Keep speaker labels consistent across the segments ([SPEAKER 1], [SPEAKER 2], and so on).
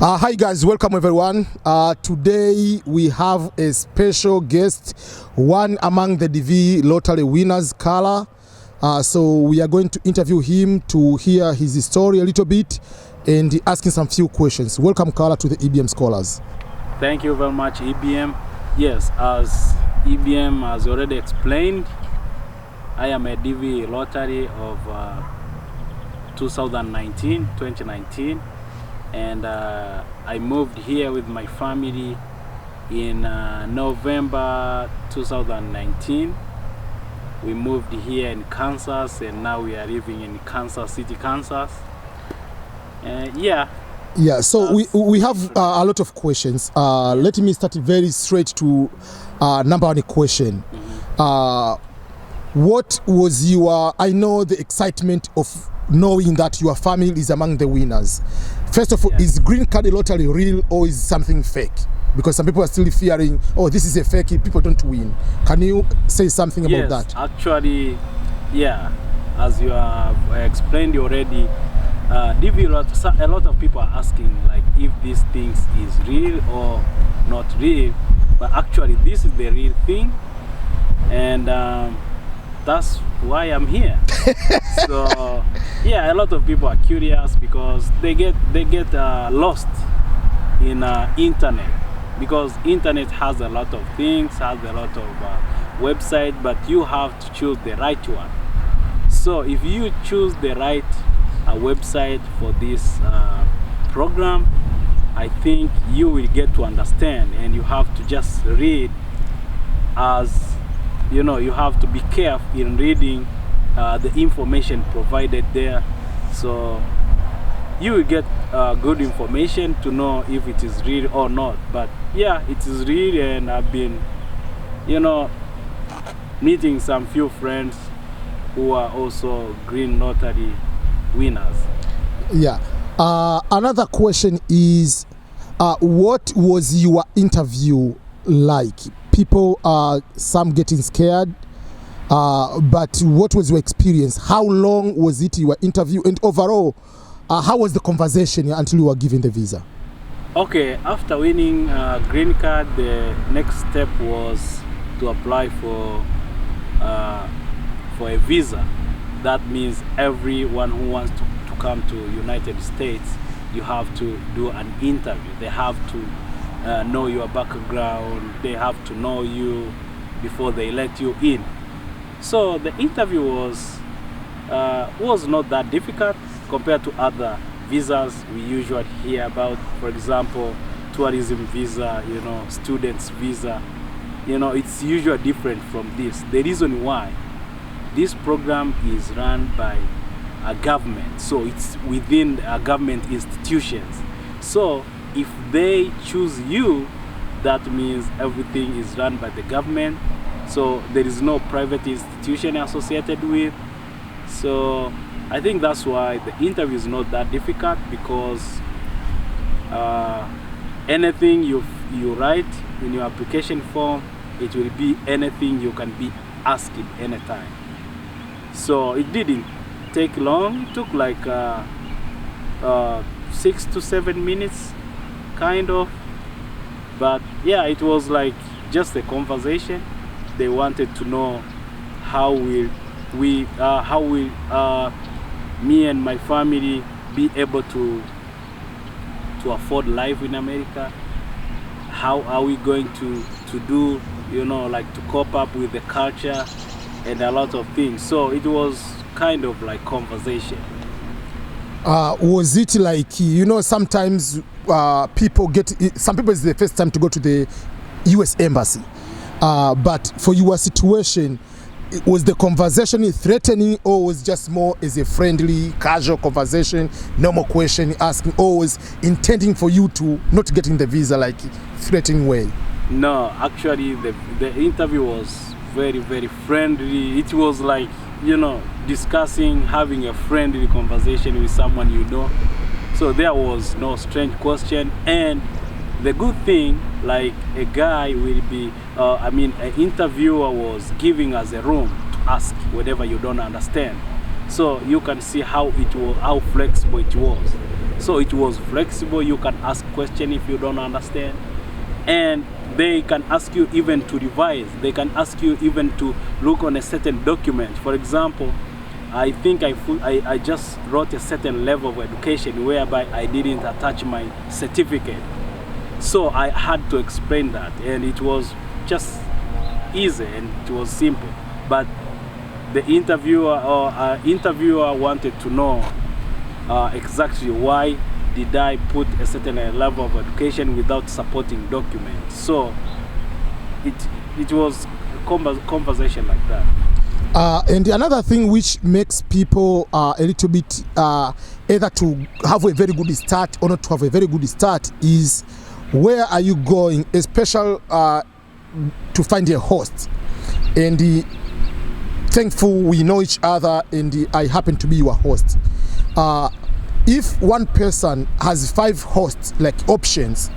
[SPEAKER 1] Hi guys, welcome everyone. Today we have a special guest, one among the DV lottery winners, Carla. So we are going to interview him to hear his story a little bit and asking some few questions. Welcome Carla to the EBM Scholars.
[SPEAKER 2] Thank you very much, EBM. Yes, as EBM has already explained, I am a DV lottery of 2019, and I moved here with my family in November 2019. We moved here in Kansas, and now we are living in Kansas City, Kansas.
[SPEAKER 1] Yeah, so we have a lot of questions. Let me start very straight to number one question. What was your, I know the excitement of knowing that your family is among the winners. First of all, is green card lottery real or is something fake? Because some people are still fearing, oh, this is a fake, people don't win. Can you say something about that?
[SPEAKER 2] Actually, yeah, as you have explained already, DV, a lot of people are asking like if these things is real or not real, but actually this is the real thing, and that's why I'm here. So yeah, a lot of people are curious because they get lost in internet, because internet has a lot of things, has a lot of website, but you have to choose the right one. So if you choose the right website for this program, I think you will get to understand, and you have to just read, as you know, you have to be careful in reading the information provided there, so you will get good information to know if it is real or not. But yeah, it is real, and I've been, meeting some few friends who are also green lottery winners.
[SPEAKER 1] Yeah. Another question is, what was your interview like? People are some getting scared, but what was your experience? How long was it your interview, and overall, how was the conversation until you were given the visa?
[SPEAKER 2] Okay, after winning green card, the next step was to apply for a visa. That means everyone who wants to come to United States, you have to do an interview. They have to know your background, they have to know you before they let you in. So the interview was not that difficult compared to other visas we usually hear about. For example, tourism visa, students visa, it's usually different from this. The reason why this program is run by a government, so it's within a government institutions. So if they choose you, that means everything is run by the government, so there is no private institution associated with. So I think that's why the interview is not that difficult, because anything you write in your application form, it will be anything you can be asked anytime. So it didn't take long. It took like 6 to 7 minutes, kind of. But yeah, it was like just a conversation. They wanted to know how will me and my family be able to afford life in America. How are we going to do, like to cope up with the culture and a lot of things. So it was kind of like conversation.
[SPEAKER 1] Was it like, sometimes some people it's the first time to go to the US Embassy, but for your situation, was the conversation threatening, or was just more as a friendly, casual conversation, no more question asking, or was intending for you to not getting the visa like threatening way?
[SPEAKER 2] No, actually the interview was very, very friendly. It was like, discussing, having a friendly conversation with someone you know. So there was no strange question. And the good thing, like a guy will be, an interviewer was giving us a room to ask whatever you don't understand. So you can see how flexible it was. So it was flexible. You can ask questions if you don't understand, and they can ask you even to revise. They can ask you even to look on a certain document. For example, I think I just wrote a certain level of education whereby I didn't attach my certificate. So I had to explain that, and it was just easy and it was simple. But the interviewer wanted to know exactly why did I put a certain level of education without supporting documents. So it was a conversation like that.
[SPEAKER 1] And another thing which makes people a little bit either to have a very good start or not to have a very good start is where are you going, especially to find a host. And thankful we know each other, and I happen to be your host. If one person has 5 hosts, like options,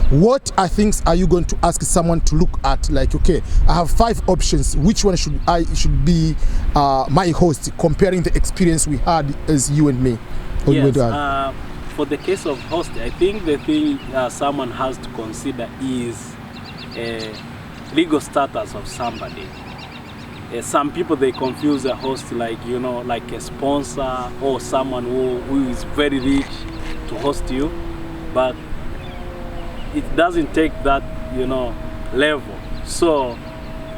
[SPEAKER 1] what things are you going to ask someone to look at? Like, okay, I have 5 options. Which one should be my host, comparing the experience we had as you and me?
[SPEAKER 2] Yes, for the case of host, I think the thing someone has to consider is legal status of somebody. Some people, they confuse a host like, you know, like a sponsor or someone who is very rich to host you, but it doesn't take that, you know, level. So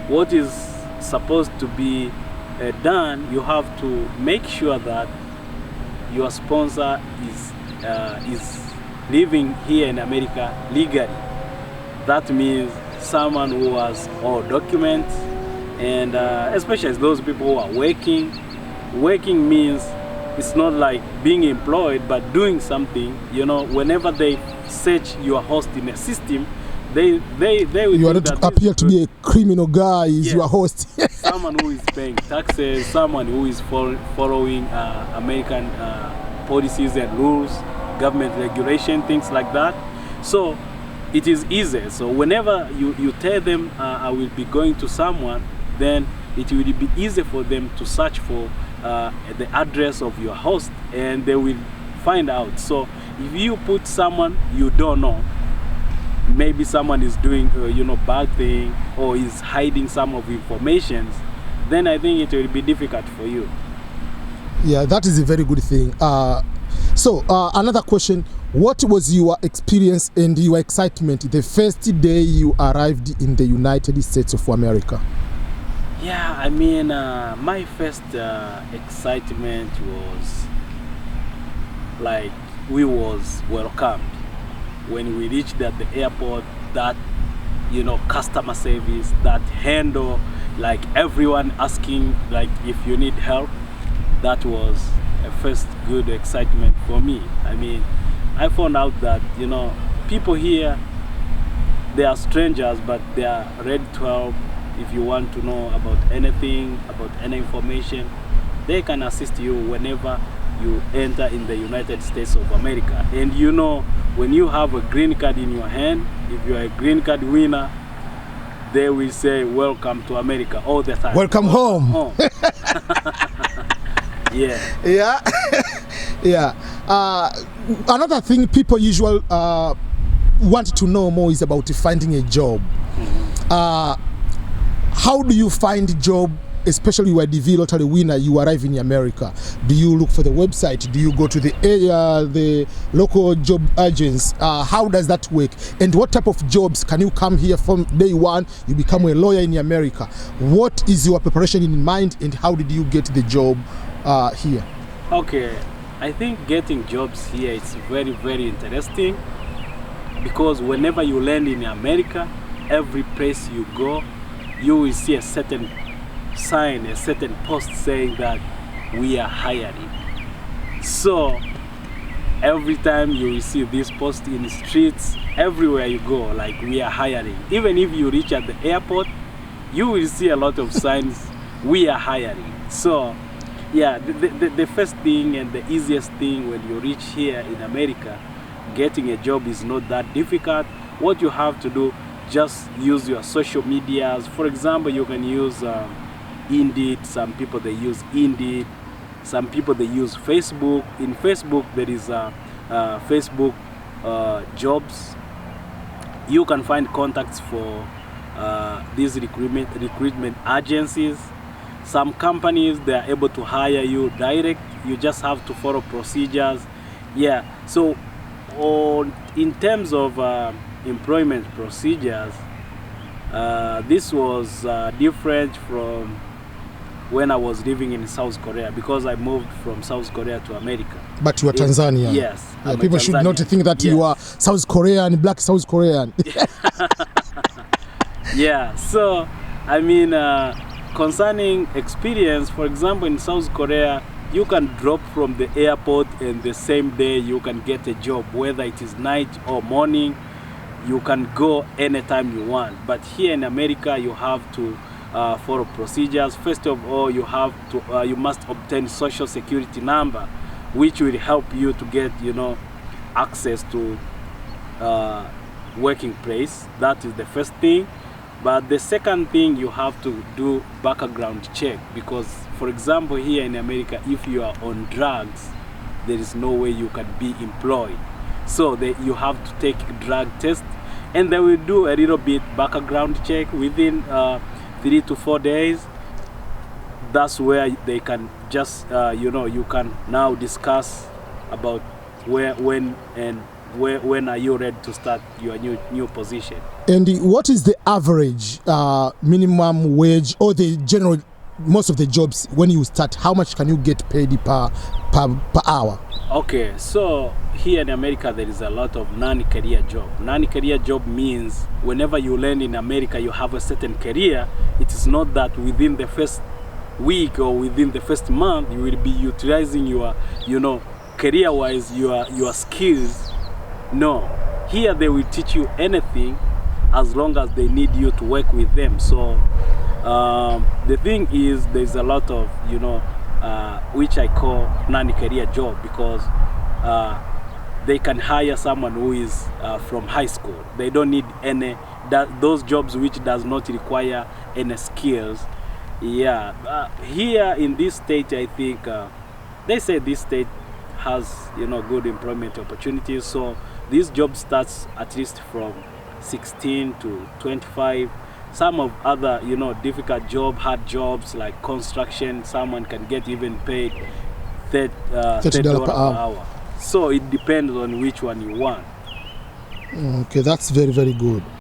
[SPEAKER 2] what is supposed to be done, you have to make sure that your sponsor is living here in America legally. That means someone who has all documents, and especially those people who are working. Working means it's not like being employed, but doing something. You know, whenever they search your host in a system, they will.
[SPEAKER 1] You are not to appear to be a criminal guy. Is
[SPEAKER 2] yes.
[SPEAKER 1] Your host?
[SPEAKER 2] Someone who is paying taxes, someone who is following American policies and rules, government regulation, things like that. So it is easy. So whenever you tell them I will be going to someone, then it will be easy for them to search for the address of your host, and they will find out. So if you put someone you don't know, maybe someone is doing you know, bad thing or is hiding some of information, then I think it will be difficult for you.
[SPEAKER 1] Yeah, that is a very good thing. So another question, what was your experience and your excitement the first day you arrived in the United States of America?
[SPEAKER 2] Yeah, I mean, my first excitement was like we was welcomed when we reached at the airport. That, you know, customer service, that handle, like everyone asking like if you need help. That was a first good excitement for me. I mean, I found out that, you know, people here, they are strangers, but they are ready to help. If you want to know about anything, about any information, they can assist you whenever you enter in the United States of America. And you know, when you have a green card in your hand, if you are a green card winner, they will say welcome to America all the time.
[SPEAKER 1] Welcome home.
[SPEAKER 2] Yeah.
[SPEAKER 1] Yeah. Yeah. Another thing people usually want to know more is about finding a job. Mm-hmm. How do you find a job, especially you are DVLOTTERY winner, you arrive in America? Do you look for the website? Do you go to the local job agents? How does that work? And what type of jobs can you come here from day one? You become a lawyer in America. What is your preparation in mind, and how did you get the job here?
[SPEAKER 2] Okay, I think getting jobs here is very, very interesting, because whenever you land in America, every place you go, you will see a certain sign, a certain post saying that we are hiring. So every time you will see this post in the streets, everywhere you go, like we are hiring. Even if you reach at the airport, you will see a lot of signs, we are hiring. So yeah, the first thing and the easiest thing when you reach here in America, getting a job is not that difficult. What you have to do, just use your social medias. For example, you can use Indeed. Some people, they use Indeed. Some people, they use Facebook. In Facebook, there is Facebook jobs, you can find contacts for these recruitment agencies. Some companies, they are able to hire you direct. You just have to follow procedures. Yeah, so in terms of employment procedures, this was different from when I was living in South Korea, because I moved from South Korea to America.
[SPEAKER 1] But you are Tanzanian.
[SPEAKER 2] Yes.
[SPEAKER 1] Yeah, people should not think that
[SPEAKER 2] yes.
[SPEAKER 1] you are South Korean, black South Korean.
[SPEAKER 2] Yeah, so I mean, concerning experience, for example, in South Korea, you can drop from the airport and the same day you can get a job, whether it is night or morning. You can go anytime you want. But here in America, you have to follow procedures. First of all, you have to you must obtain social security number, which will help you to get, you know, access to working place. That is the first thing. But the second thing, you have to do background check, because for example here in America, if you are on drugs, there is no way you can be employed. So you have to take drug test, and they will do a little bit background check within 3 to 4 days. That's where they can just you know, you can now discuss about when are you ready to start your new position.
[SPEAKER 1] And what is the average minimum wage, or the general, most of the jobs when you start, how much can you get paid per hour? Okay,
[SPEAKER 2] so here in America there is a lot of non-career job. Non-career job means whenever you land in America, you have a certain career. It is not that within the first week or within the first month you will be utilizing your, you know, career-wise your skills. No, here they will teach you anything as long as they need you to work with them. So the thing is, there's a lot of, you know, which I call non-career job, because they can hire someone who is from high school. They don't need any, those jobs which does not require any skills. Yeah, here in this state, I think they say this state has, you know, good employment opportunities. So this job starts at least from 16 to 25. Some of other, you know, difficult job, hard jobs like construction, someone can get even paid $30 per hour. So it depends on which one you want.
[SPEAKER 1] Okay, that's very, very good.